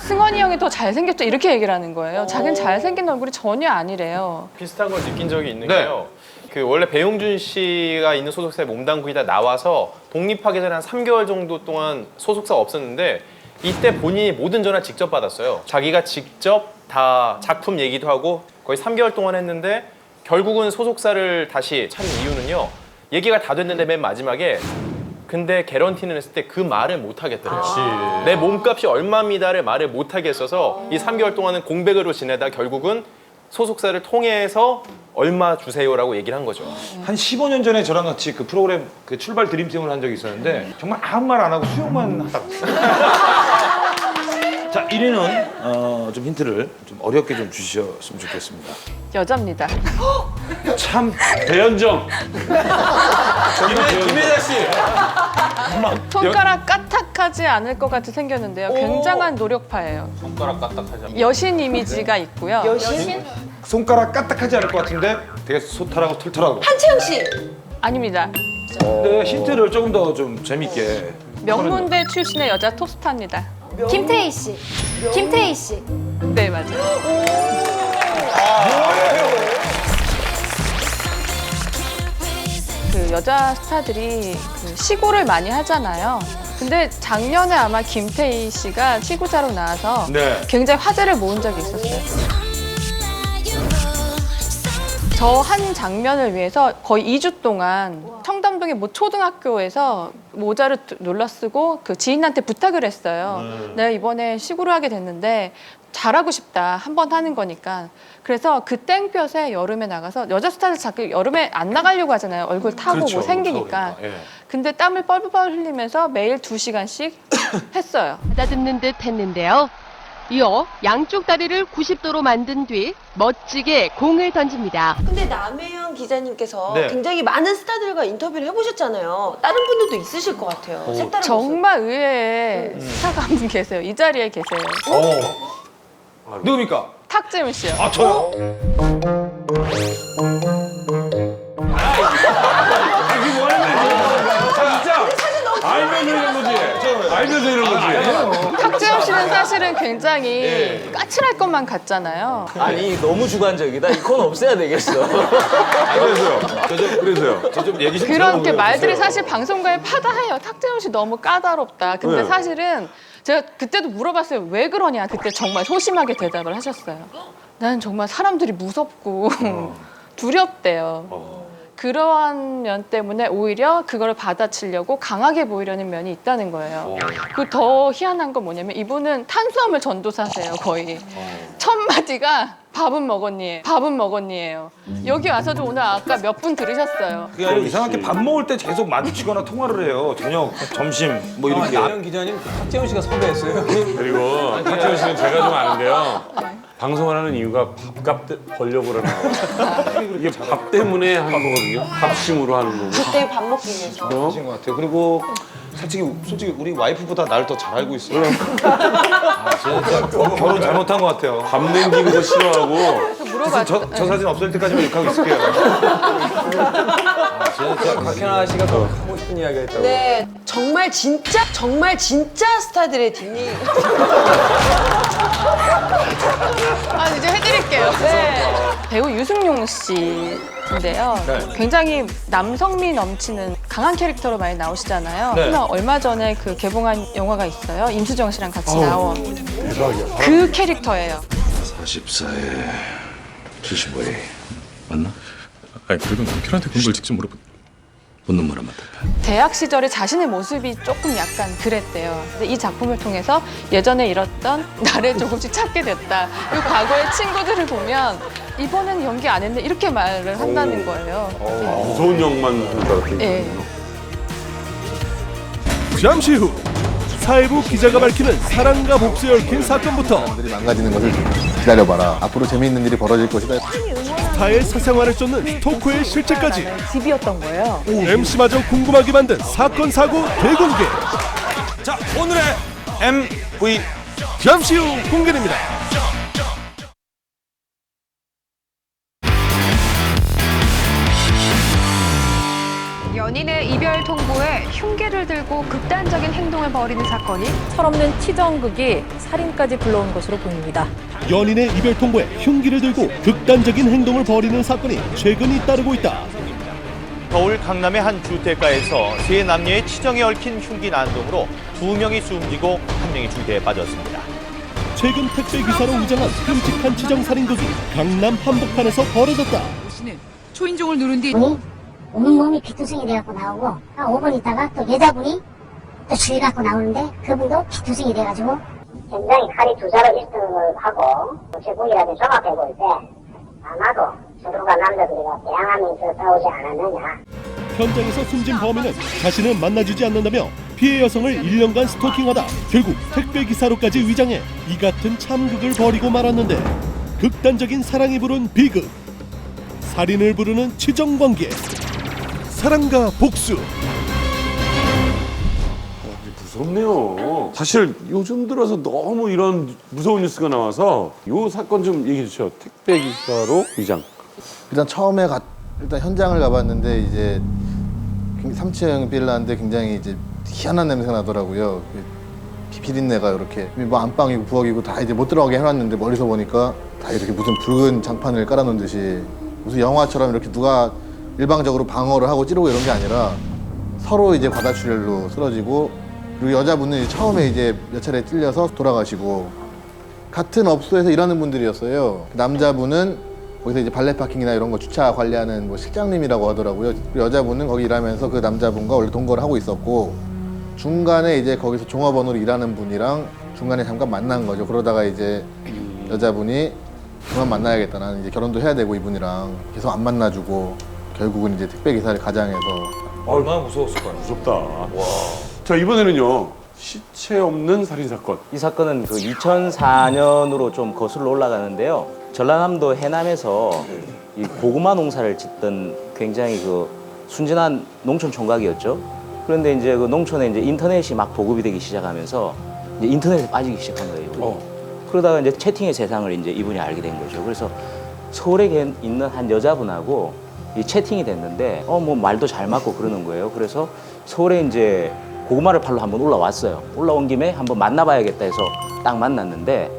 승원이 형이 더 잘생겼죠 이렇게 얘기를 하는 거예요. 자기는 잘생긴 얼굴이 전혀 아니래요. 비슷한 걸 느낀 적이 있는 게요. 그 원래 배용준 씨가 있는 소속사에 몸담고 나와서 독립하기 전에 한 3개월 정도 동안 소속사가 없었는데 이때 본인이 모든 전화를 직접 받았어요. 자기가 직접 다 작품 얘기도 하고 거의 3개월 동안 했는데 결국은 소속사를 다시 차린 이유는요. 얘기가 다 됐는데 맨 마지막에 근데 개런티는 했을 때 그 말을 못 하겠더래요. 내 몸값이 얼마입니다를 말을 못 하겠어서 이 3개월 동안은 공백으로 지내다 결국은 소속사를 통해서 얼마 주세요라고 얘기를 한 거죠. 한 15년 전에 저랑 같이 그 프로그램 그 출발 드림팀을 한 적이 있었는데 정말 아무 말 안 하고 수영만 하다가 자 1위는 좀 힌트를 좀 어렵게 좀 주셨으면 좋겠습니다. 여자입니다. 참 배현정. 김혜자 씨. 손가락 까딱하지 않을 것 같이 생겼는데요. 굉장한 노력파예요. 손가락 까딱하지 여신 이미지가 있고요. 여신? 손가락 까딱하지 않을 것 같은데 되게 소탈하고 털털하고. 한채영 씨! 아닙니다. 네, 힌트를 조금 더 좀 재밌게. 명문대 출신의 여자 톱스타입니다. 김태희 씨. 김태희 씨. 네, 맞아요. 그 여자 스타들이 그 시구를 많이 하잖아요. 근데 작년에 아마 김태희 씨가 시구자로 나와서 네. 굉장히 화제를 모은 적이 있었어요. 저 한 장면을 위해서 거의 2주 동안 청담동의 모 초등학교에서 모자를 놀라 쓰고 그 지인한테 부탁을 했어요. 내가 이번에 시구를 하게 됐는데 잘하고 싶다. 한 번 하는 거니까. 그래서 그 땡볕에 여름에 나가서 여자 스타들 자꾸 여름에 안 나가려고 하잖아요. 얼굴 타고 그렇죠. 뭐 생기니까. 예. 근데 땀을 뻘뻘 흘리면서 매일 2시간씩 했어요. 가다듬는 듯 했는데요. 이어 양쪽 다리를 90도로 만든 뒤 멋지게 공을 던집니다. 근데 남혜영 기자님께서 네. 굉장히 많은 스타들과 인터뷰를 해보셨잖아요. 다른 분들도 있으실 것 같아요. 색다른 정말 의외의 스타가 한 분 계세요. 이 자리에 계세요. 누굽니까? 탁재훈 씨요. 아 저요? 이게 뭐하는 거야? 진짜 알면서 이런 거지. 알면서 이런 거지. 탁재훈 씨는 사실은 굉장히 까칠할 것만 같잖아요. 아니 너무 주관적이다. 이 콘 없애야 되겠어. 그래서요. 저 좀 얘기 좀 그런 게 들어보세요. 말들이 사실 방송가에 파다해요. 탁재훈 씨 너무 까다롭다. 근데 네. 사실은 제가 그때도 물어봤어요. 왜 그러냐. 그때 정말 소심하게 대답을 하셨어요. 나는 정말 사람들이 무섭고 두렵대요. 그러한 면 때문에 오히려 그걸 받아치려고 강하게 보이려는 면이 있다는 거예요. 그 더 희한한 건 뭐냐면 이분은 탄수화물 전도사세요, 거의. 첫 마디가 밥은 먹었니? 밥은 먹었니예요. 여기 와서도 오늘 아까 몇 분 들으셨어요. 그게 아니라 이상하게 밥 먹을 때 계속 마주치거나 통화를 해요. 저녁, 점심 뭐 이렇게. 남현 기자님 탁재훈 씨가 섭외했어요. 그리고 탁재훈 씨는 제가 좀 아는데요. 방송을 하는 이유가 밥값 벌려고 그러는 거예요. 이게 밥 때문에 하는 거거든요. 밥심으로 하는 거고. 그때 밥 먹기 위해서. 그러신 것 같아요. 그리고 솔직히 우리 와이프보다 나를 더 잘 알고 있어요. 진짜 결혼 잘못한 것 같아요. 밥 남기는 거 싫어하고. 저 사진 없을 때까지만 이렇게 하고 있을게요. 진짜 박현아 씨가 또 하고 싶은 이야기가 있다고. 네, 정말 진짜 스타들의 뒷일. 아, 이제 해드릴게요. 네. 배우 유승용 씨인데요. 네. 굉장히 남성미 넘치는 강한 캐릭터로 많이 나오시잖아요. 네. 하지만 얼마 전에 그 개봉한 영화가 있어요. 임수정 씨랑 같이 나온 대박이야. 그 캐릭터예요. 44에 75에 맞나? 아니 그래도 남편한테 그런 걸 직접 묻는 말 한마디. 대학 시절에 자신의 모습이 조금 약간 그랬대요. 근데 이 작품을 통해서 예전에 잃었던 나를 조금씩 찾게 됐다. 그리고 과거의 친구들을 보면 이번엔 연기 안 했는데 이렇게 말을 한다는 거예요. 무서운 영만 하는 줄 알았더니. 네. 잠시 후 사회부 기자가 밝히는 사랑과 복수에 얽힌 사건부터 사람들이 망가지는 것을 기다려봐라. 앞으로 재미있는 일이 벌어질 것이다. 스타의 사생활을 쫓는 스토커의 실체까지 집이었던 거예요. MC마저 궁금하게 만든 사건 사고 대공개. 자, 오늘의 MV 잠시 후 공개됩니다. 연인의 이별 통보에 흉기를 들고 극단적인 행동을 벌이는 사건이 철없는 치정극이 살인까지 불러온 것으로 보입니다. 연인의 이별 통보에 흉기를 들고 극단적인 행동을 벌이는 사건이 최근 잇따르고 있다. 서울 강남의 한 주택가에서 세 남녀의 치정에 얽힌 흉기 난동으로 2명이 숨지고 1명이 중대에 빠졌습니다. 최근 택배 기사로 위장한 끔찍한 치정살인극이 강남 한복판에서 벌어졌다. 초인종을 누른 뒤 온몸이 피투성이 돼갖고 나오고 한 5분 있다가 또 여자분이 또 주위 갖고 나오는데 그분도 피투성이 돼가지고 굉장히 칼이 두 자로 1등을 하고 제복이라도 종합해 볼 때 아마도 서로가 남자들이가 대항하면서 싸우지 않았느냐. 현장에서 숨진 범인은 자신을 만나주지 않는다며 피해 여성을 1년간 스토킹하다 결국 택배 기사로까지 위장해 이 같은 참극을 벌이고 말았는데 극단적인 사랑이 부른 비극, 살인을 부르는 치정관계, 사랑과 복수. 무섭네요. 사실 요즘 들어서 너무 이런 무서운 뉴스가 나와서 이 사건 좀 얘기해 주시죠. 택배 기사로 위장. 일단 처음에 일단 현장을 가봤는데 이제 3층 빌라인데 굉장히 이제 희한한 냄새가 나더라고요. 비린내가 이렇게 뭐 안방이고 부엌이고 다 이제 못 들어가게 해놨는데 멀리서 보니까 다 이렇게 무슨 붉은 장판을 깔아놓은 듯이 무슨 영화처럼 이렇게 누가 일방적으로 방어를 하고 찌르고 이런 게 아니라 서로 이제 과다출혈로 쓰러지고 그리고 여자분은 처음에 이제 몇 차례 찔려서 돌아가시고 같은 업소에서 일하는 분들이었어요. 남자분은 거기서 이제 발레 파킹이나 이런 거 주차 관리하는 뭐 실장님이라고 하더라고요. 그리고 여자분은 거기 일하면서 그 남자분과 원래 동거를 하고 있었고 중간에 이제 거기서 종업원으로 일하는 분이랑 중간에 잠깐 만난 거죠. 그러다가 이제 여자분이 그만 만나야겠다. 나는 이제 결혼도 해야 되고 이분이랑 계속 안 만나주고 결국은 이제 택배 기사를 가장해서 얼마나 무서웠을 거야. 무섭다. 와. 자 이번에는요 시체 없는 살인 사건. 이 사건은 그 2004년으로 좀 거슬러 올라가는데요. 전라남도 해남에서 이 고구마 농사를 짓던 굉장히 그 순진한 농촌 총각이었죠. 그런데 이제 그 농촌에 이제 인터넷이 막 보급이 되기 시작하면서 이제 인터넷에 빠지기 시작한 거예요. 그러다가 이제 채팅의 세상을 이제 이분이 알게 된 거죠. 그래서 서울에 있는 한 여자분하고 이 채팅이 됐는데 뭐 말도 잘 맞고 그러는 거예요. 그래서 서울에 이제 고구마를 팔러 한번 올라왔어요. 올라온 김에 한번 만나봐야겠다 해서 딱 만났는데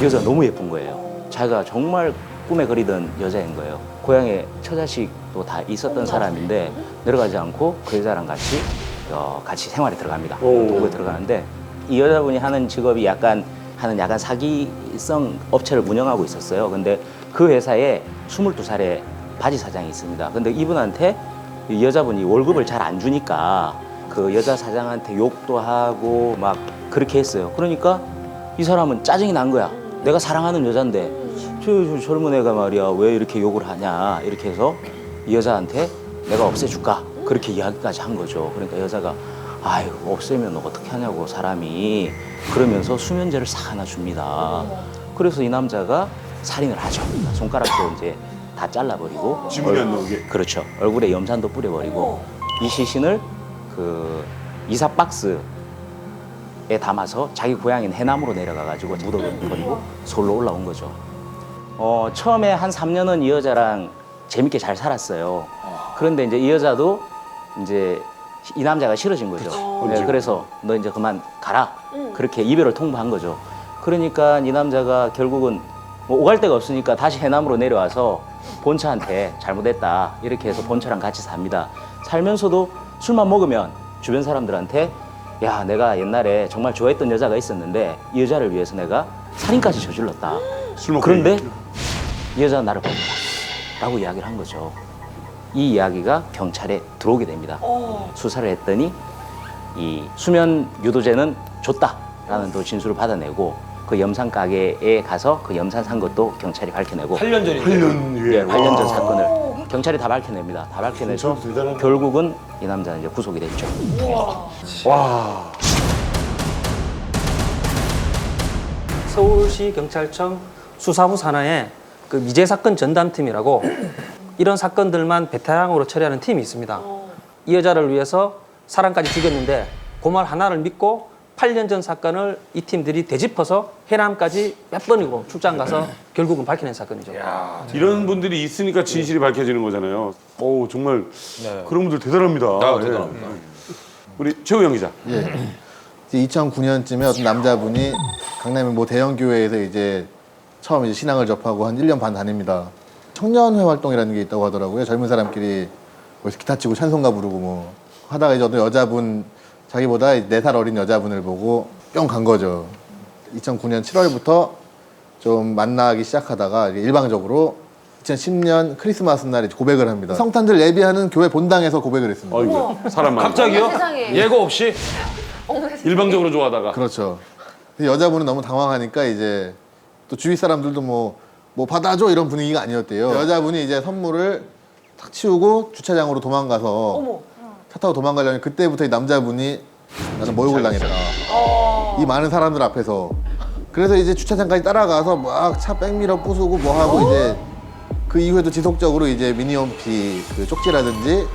이 여자가 너무 예쁜 거예요. 자기가 정말 꿈에 그리던 여자인 거예요. 고향에 처자식도 다 있었던 사람인데 내려가지 않고 그 여자랑 같이 생활에 들어갑니다. 동거에 들어가는데 이 여자분이 하는 직업이 약간 사기성 업체를 운영하고 있었어요. 근데 그 회사에 22살의 바지 사장이 있습니다. 근데 이분한테 이 여자분이 월급을 잘 안 주니까 그 여자 사장한테 욕도 하고 막 그렇게 했어요. 그러니까 이 사람은 짜증이 난 거야. 내가 사랑하는 여잔데 저 젊은 애가 말이야 왜 이렇게 욕을 하냐 이렇게 해서 이 여자한테 내가 없애줄까 그렇게 이야기까지 한 거죠. 그러니까 여자가 아유 없애면 어떻게 하냐고 사람이 그러면서 수면제를 싹 하나 줍니다. 그래서 이 남자가 살인을 하죠. 손가락도 이제 다 잘라버리고 지문이 안 나오게. 그렇죠. 얼굴에 염산도 뿌려버리고 이 시신을 그 이사 박스에 담아서 자기 고향인 해남으로 내려가가지고 묻어버리고 서울로 올라온 거죠. 처음에 한 3년은 이 여자랑 재밌게 잘 살았어요. 그런데 이제 이 여자도 이제 이 남자가 싫어진 거죠. 네, 그래서 너 이제 그만 가라. 그렇게 이별을 통보한 거죠. 그러니까 이 남자가 결국은 뭐 오갈 데가 없으니까 다시 해남으로 내려와서 본처한테 잘못했다 이렇게 해서 본처랑 같이 삽니다. 살면서도 술만 먹으면 주변 사람들한테 야, 내가 옛날에 정말 좋아했던 여자가 있었는데 이 여자를 위해서 내가 살인까지 저질렀다. 그런데 이 여자는 나를 버린다 라고 이야기를 한 거죠. 이 이야기가 경찰에 들어오게 됩니다. 수사를 했더니 이 수면 유도제는 줬다라는 또 진술을 받아내고 그 염산 가게에 가서 그 염산 산 것도 경찰이 밝혀내고 8년 전인데. 8년 후에. 예, 8년 전 사건을 경찰이 다 밝혀냅니다. 다 밝혀내서 결국은 이 남자는 이제 구속이 됐죠. 와. 서울시 경찰청 수사부 산하에 그 미제 사건 전담팀이라고 이런 사건들만 베테랑으로 처리하는 팀이 있습니다. 이 여자를 위해서 사람까지 죽였는데 그 말 하나를 믿고 8년 전 사건을 이 팀들이 되짚어서 해남까지 몇 번이고 출장 가서 결국은 밝혀낸 사건이죠. 이런 분들이 있으니까 진실이 밝혀지는 거잖아요. 오, 정말 그런 분들 대단합니다. 대단합니다. 우리 최우영 기자. 예. 2009년쯤에 어떤 남자분이 강남의 뭐 대형 교회에서 이제 처음 이제 신앙을 접하고 한 1년 반 다닙니다. 청년회 활동이라는 게 있다고 하더라고요. 젊은 사람끼리 거기서 기타 치고 찬송가 부르고 뭐 하다가 이제 어떤 여자분 자기보다 4살 어린 여자분을 보고 뿅 간 거죠. 2009년 7월부터 좀 만나기 시작하다가 일방적으로 2010년 크리스마스 날 고백을 합니다. 성탄절 예비하는 교회 본당에서 고백을 했습니다. 어이구, 사람만. 갑자기요? 세상에. 예고 없이? 일방적으로 좋아하다가. 그렇죠. 근데 여자분은 너무 당황하니까 이제 또 주위 사람들도 뭐 받아줘 이런 분위기가 아니었대요. 여자분이 이제 선물을 탁 치우고 주차장으로 도망가서 차 타고 도망가려니 그때부터 이 남자분이 나는 모욕을 당했다. 이 많은 사람들 앞에서. 그래서 이제 주차장까지 따라가서 막 차 백미러 부수고 뭐 하고 이제 그 이후에도 지속적으로 이제 미니홈피 그 쪽지라든지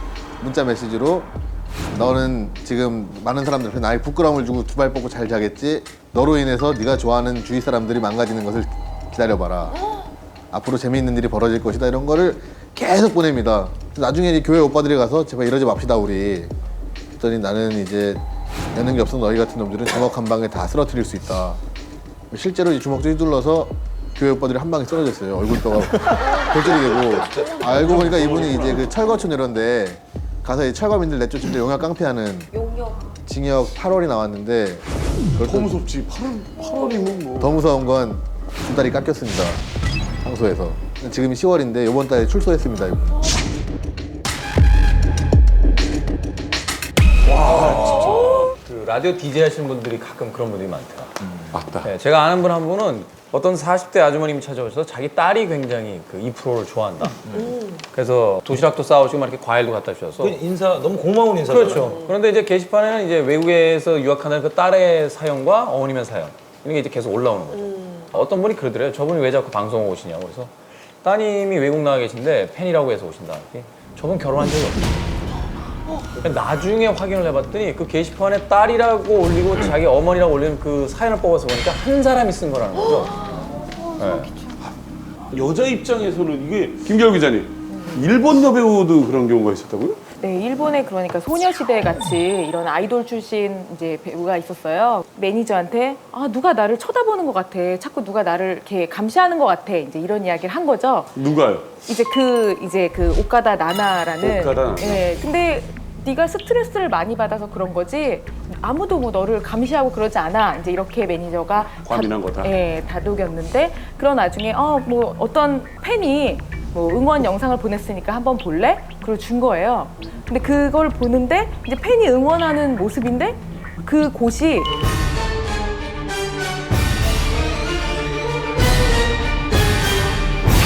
문자 메시지로 너는 지금 많은 사람들 앞에 나의 부끄러움을 주고 두 발 뻗고 잘 자겠지. 너로 인해서 네가 좋아하는 주위 사람들이 망가지는 것을 기다려봐라. 앞으로 재미있는 일이 벌어질 것이다. 이런 거를 계속 보냅니다. 나중에 이제 교회 오빠들이 가서 제발 이러지 맙시다 우리. 했더니 나는 이제 여는 게 없어 너희 같은 놈들은 주먹 한 방에 다 쓰러뜨릴 수 있다. 실제로 이 주먹도 휘둘러서 교회 오빠들이 한 방에 쓰러졌어요. 얼굴뼈가 골절이 되고. 알고 보니까 이분이 이제 그 철거촌 이런데 가서 이 철거민들 내쫓을 때 용역 깡패하는 징역 8월이 나왔는데 더 무섭지. 8월이면 뭐. 더 무서운 건 두 다리 깎였습니다. 상소에서. 지금이 10월인데 이번 달에 출소했습니다. 이분. 그 라디오 DJ 하시는 분들이 가끔 그런 분들이 많대요. 맞다. 네, 제가 아는 분 한 분은 어떤 40대 아주머님이 찾아오셔서 자기 딸이 굉장히 그 2%를 좋아한다. 그래서 도시락도 싸우시고 막 이렇게 과일도 갖다 주셔서. 인사 너무 고마운 인사죠. 그렇죠. 그런데 이제 게시판에는 이제 외국에서 유학하는 그 딸의 사연과 어머님의 사연 이런 게 이제 계속 올라오는 거죠. 어떤 분이 그러더래요. 저분이 왜 자꾸 방송 오시냐고. 그래서 따님이 외국 나가 계신데 팬이라고 해서 오신다. 저분 결혼한 적이 없어요. 나중에 확인을 해봤더니 그 게시판에 딸이라고 올리고 자기 어머니라고 올리는 그 사연을 뽑아서 보니까 한 사람이 쓴 거라는 거죠. 네. 여자 입장에서는 이게 김겨울 기자님, 일본 여배우도 그런 경우가 있었다고요? 네, 일본에 그러니까 소녀시대 같이 이런 아이돌 출신 이제 배우가 있었어요. 매니저한테 누가 나를 쳐다보는 것 같아. 자꾸 누가 나를 이렇게 감시하는 것 같아. 이제 이런 이야기를 한 거죠. 누가요? 이제 그 오카다 나나라는. 오카다 나나. 예, 근데 네가 스트레스를 많이 받아서 그런 거지. 아무도 뭐 너를 감시하고 그러지 않아. 이제 이렇게 매니저가 과민한 거다. 예, 다독였는데 그런 나중에 뭐 어떤 팬이 뭐 응원 영상을 보냈으니까 한번 볼래? 그리고 준 거예요. 근데 그걸 보는데 이제 팬이 응원하는 모습인데 그 곳이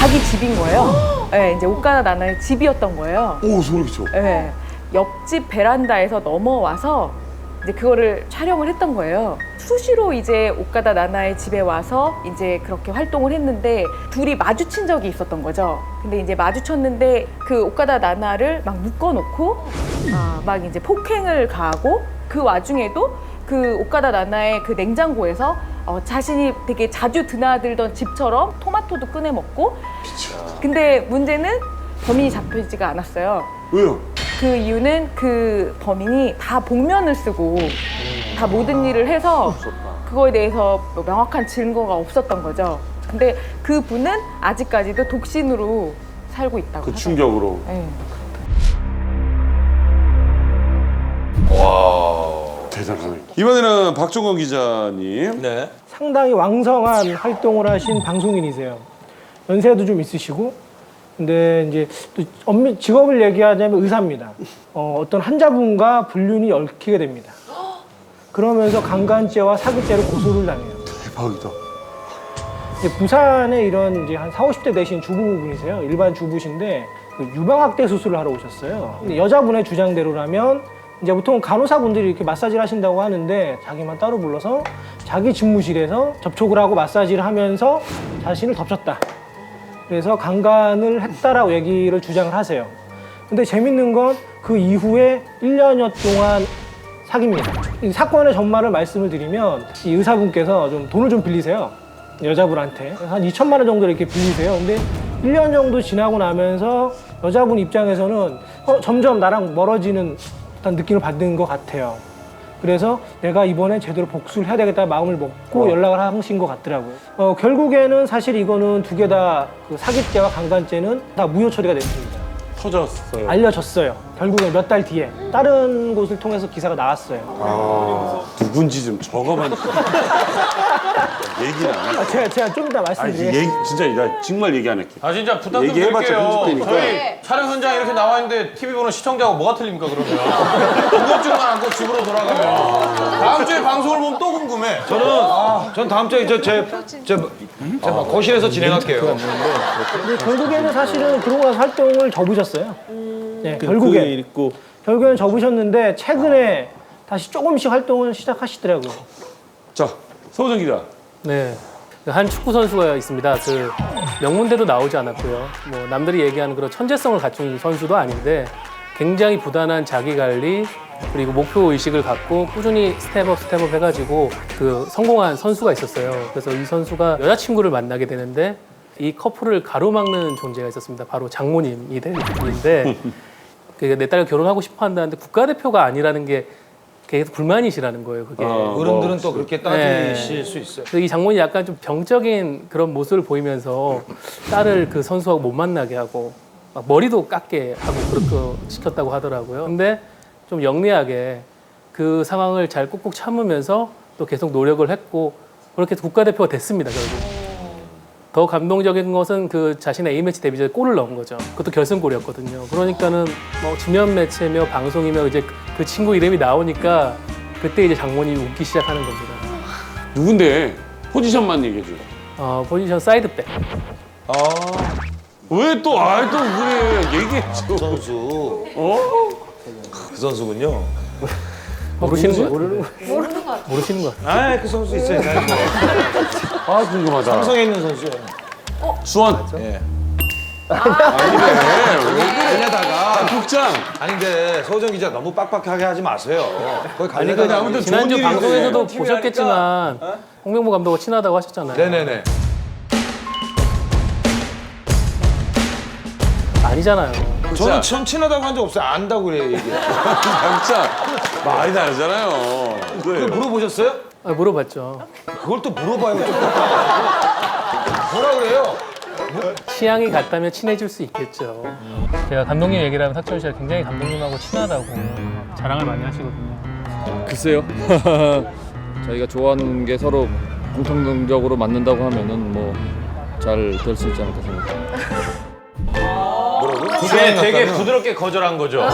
자기 집인 거예요. 네, 이제 오카다 나나의 집이었던 거예요. 오, 소름 끼쳐. 네, 옆집 베란다에서 넘어와서 이제 그거를 촬영을 했던 거예요. 수시로 이제 오카다 나나의 집에 와서 이제 그렇게 활동을 했는데 둘이 마주친 적이 있었던 거죠. 근데 이제 마주쳤는데 그 오카다 나나를 막 묶어놓고 막 이제 폭행을 가하고 그 와중에도 그 오카다 나나의 그 냉장고에서 자신이 되게 자주 드나들던 집처럼 토마토도 꺼내 먹고. 근데 문제는 범인이 잡히지가 않았어요. 왜요? 그 이유는 그 범인이 다 복면을 쓰고 다 모든 일을 해서 그거에 대해서 명확한 증거가 없었던 거죠. 근데 그 분은 아직까지도 독신으로 살고 있다고. 그 충격으로. 네. 와 대단하네. 이번에는 박종건 기자님. 네. 상당히 왕성한 활동을 하신 방송인이세요. 연세도 좀 있으시고, 근데 이제 또 직업을 얘기하자면 의사입니다. 어떤 환자분과 불륜이 얽히게 됩니다. 그러면서 강간죄와 사기죄로 고소를 당해요. 대박이다. 이제 부산에 이런 이제 한 40, 50대 되신 주부분이세요. 일반 주부신데 그 유방학대 수술을 하러 오셨어요. 근데 여자분의 주장대로라면 이제 보통 간호사분들이 이렇게 마사지를 하신다고 하는데 자기만 따로 불러서 자기 집무실에서 접촉을 하고 마사지를 하면서 자신을 덮쳤다. 그래서 강간을 했다라고 얘기를 주장을 하세요. 근데 재밌는 건 그 이후에 1년여 동안 사깁니다. 이 사건의 전말을 말씀을 드리면 이 의사분께서 좀 돈을 좀 빌리세요. 여자분한테. 한 2천만 원 정도 이렇게 빌리세요. 근데 1년 정도 지나고 나면서 여자분 입장에서는 점점 나랑 멀어지는 듯한 느낌을 받는 것 같아요. 그래서 내가 이번에 제대로 복수를 해야 되겠다 마음을 먹고 연락을 하신 것 같더라고요. 결국에는 사실 이거는 두 개 다 그 사기죄와 강간죄는 다 무효 처리가 됐습니다. 터졌어요. 알려졌어요. 결국엔 몇 달 뒤에 다른 곳을 통해서 기사가 나왔어요. 아 누군지 좀 적어만 얘기는 안 할게. 제가 좀 이따 말씀드릴게요. 진짜 나 정말 얘기 안 할게. 아 진짜 부탁 좀 얘기해봤자 드릴게요. 편집되니까. 저희 촬영 현장 이렇게 나와 있는데 TV 보는 시청자하고 뭐가 틀립니까 그러면? 궁금증만 안고 집으로 돌아가면 다음 주에 방송을 보면 또 궁금해. 전 다음 주에 제 거실에서 진행할게요. 근데 결국에는 사실은 그러고 나서 활동을 접으셨어요. 네, 결국에는 접으셨는데 최근에 다시 조금씩 활동을 시작하시더라고요. 자, 서우정 기자. 네. 한 축구 선수가 있습니다. 그 명문대도 나오지 않았고요. 뭐 남들이 얘기하는 그런 천재성을 갖춘 선수도 아닌데 굉장히 부단한 자기 관리 그리고 목표 의식을 갖고 꾸준히 스텝업 해가지고 그 성공한 선수가 있었어요. 그래서 이 선수가 여자친구를 만나게 되는데 이 커플을 가로막는 존재가 있었습니다. 바로 장모님이 된 분인데 내 딸과 결혼하고 싶어 한다는데 국가대표가 아니라는 게 계속 불만이시라는 거예요. 그게 어른들은 또 그렇게 따지실 수 있어요. 이 장모님이 약간 좀 병적인 그런 모습을 보이면서 딸을 그 선수하고 못 만나게 하고 막 머리도 깎게 하고 그렇게 시켰다고 하더라고요. 근데 좀 영리하게 그 상황을 잘 꾹꾹 참으면서 또 계속 노력을 했고 그렇게 국가대표가 됐습니다, 결국. 더 감동적인 것은 그 자신의 A매치 데뷔전에 골을 넣은 거죠. 그것도 결승골이었거든요. 그러니까는 뭐 지면 매체며 방송이며 이제 그 친구 이름이 나오니까 그때 이제 장모님이 웃기 시작하는 겁니다. 누군데? 포지션만 얘기해 줘. 포지션 사이드백. 왜 또 그래? 얘기해 줘. 선수. 그 선수군요. 모르시는 거예요? 모르는 것 같아요. 모르시는 거 같아요. 그 선수 있어요. 궁금하다. 삼성에 있는 선수예요. 수원. 예. 왜냐다가 국장. 아니 근데 서우정 기자 너무 빡빡하게 하지 마세요. 거기 아니 그 지난주 방송에서도 보셨겠지만 홍명보 감독과 친하다고 하셨잖아요. 네네네. 아니잖아요. 저는 친하다고 한 적 없어요. 안다고 그래요, 얘기. 진짜 말이 다르잖아요. 그걸 물어보셨어요? 물어봤죠. 그걸 또 물어봐요. 뭐라 그래요? 취향이 같다면 친해질 수 있겠죠. 제가 감독님 얘기를 하면 탁철 씨가 굉장히 감독님하고 친하다고 자랑을 많이 하시거든요. 글쎄요. 저희가 좋아하는 게 서로 공통적으로 맞는다고 하면은 뭐 잘 될 수 있지 않을까 생각합니다. 되게 부드럽게 거절한 거죠.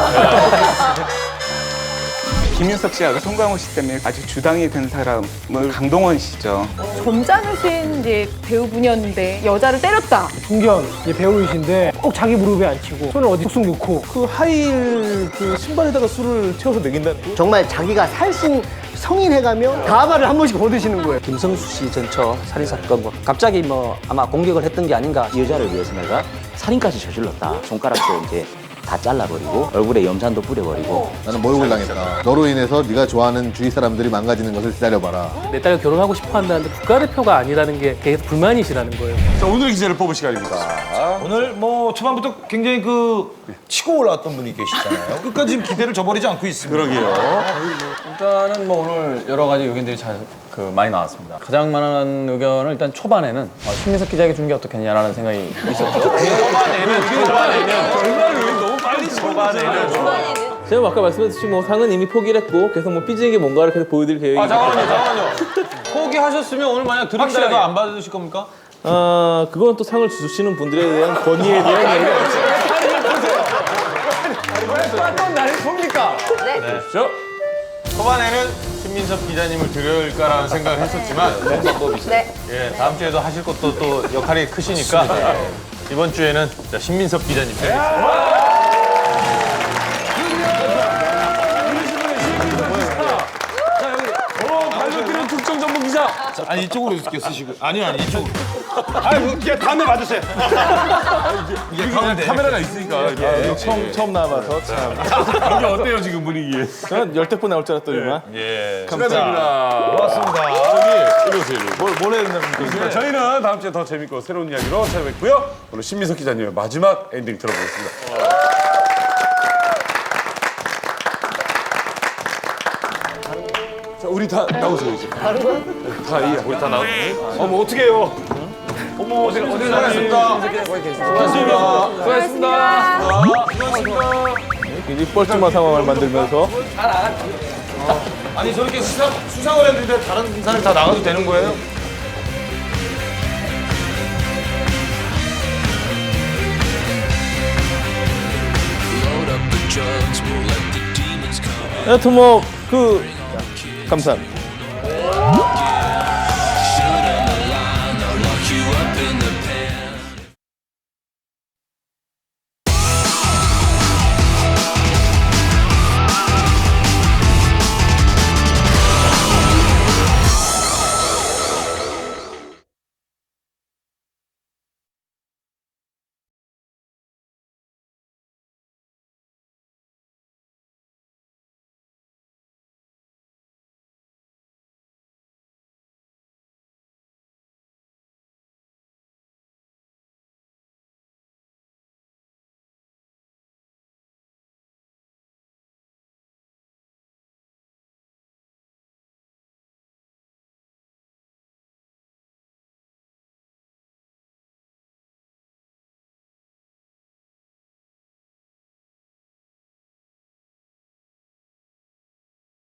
김윤석 씨하고 송강호 씨 때문에 아주 주당이 된 사람은 강동원 씨죠. 점잖으신 이제 배우분이었는데 여자를 때렸다. 중견 배우이신데 꼭 자기 무릎에 앉히고 손을 어디 쑥 넣고 그 하이힐 그 신발에다가 술을 채워서 먹인다는. 정말 자기가 살신 성인해가며 가발을 한 번씩 걷으시는 거예요. 김성수 씨 전처 살인사건 갑자기 뭐 아마 공격을 했던 게 아닌가. 이 여자를 위해서 내가 살인까지 저질렀다. 손가락도 이제 다 잘라버리고 얼굴에 염산도 뿌려버리고 나는 모욕을 당했다. 너로 인해서 네가 좋아하는 주위 사람들이 망가지는 것을 기다려봐라. 내 딸과 결혼하고 싶어 한다는데 국가대표가 아니라는 게 계속 불만이시라는 거예요. 자, 오늘 기자를 뽑을 시간입니다. 오늘 뭐 초반부터 굉장히 그 치고 올라왔던 분이 계시잖아요. 끝까지 지금 기대를 저버리지 않고 있습니다. 그러게요. 일단은 뭐 오늘 여러 가지 의견들이 많이 나왔습니다. 가장 많은 의견은 일단 초반에는 신민석 기자에게 준 게 어떻겠냐라는 생각이 있었죠. 결말을 너무 빨리 초반에는. 제가 아까 말씀드렸듯이 뭐 상은 이미 포기를 했고 계속 뭐 삐지게 뭔가를 계속 보여드릴 계획입니다. 잠깐만요. 포기하셨으면 오늘 만약 드림다이도 안 받으실 겁니까? 그건 또 상을 주시는 분들에 대한 권위에 대한 얘기가 어떤 날이 뭡니까? 네. 저 초반에는 신민섭 기자님을 드릴까라는 생각을 했었지만 방법이 있어요. 네. 예, 다음 주에도 하실 것도 또 역할이 크시니까 이번 주에는 자, 신민섭 기자님 드리겠습니다. 발로뛰는 특정 전문 기자. 아니 이쪽으로 이렇게 쓰시고 아니요 이쪽으로. 이게 다음에 받으세요. 이게 카메라가 있으니까. 처음 나와봐서 참. 이게 어때요 지금 분위기? 저는 열댓 번 나올 줄 알았더니만. 예. 감사합니다. 고맙습니다. 저기 이러세요. 뭘 해야 된다는 저희는 다음 주에 더 재밌고 새로운 이야기로 찾아뵙고요. 오늘 신민석 기자님의 마지막 엔딩 들어보겠습니다. 자, 우리 다 나오세요 이제. 우리 다 나오고. 어머 어떻게 해요? 어머 어디 나갔습니까? 수고하셨습니다. 굉장히 뻘쭘한 상황을 만들면서 아니 저렇게 수상을 했는데 다른 사람이 다 나가도 되는 거예요? 여하튼 감사합니다.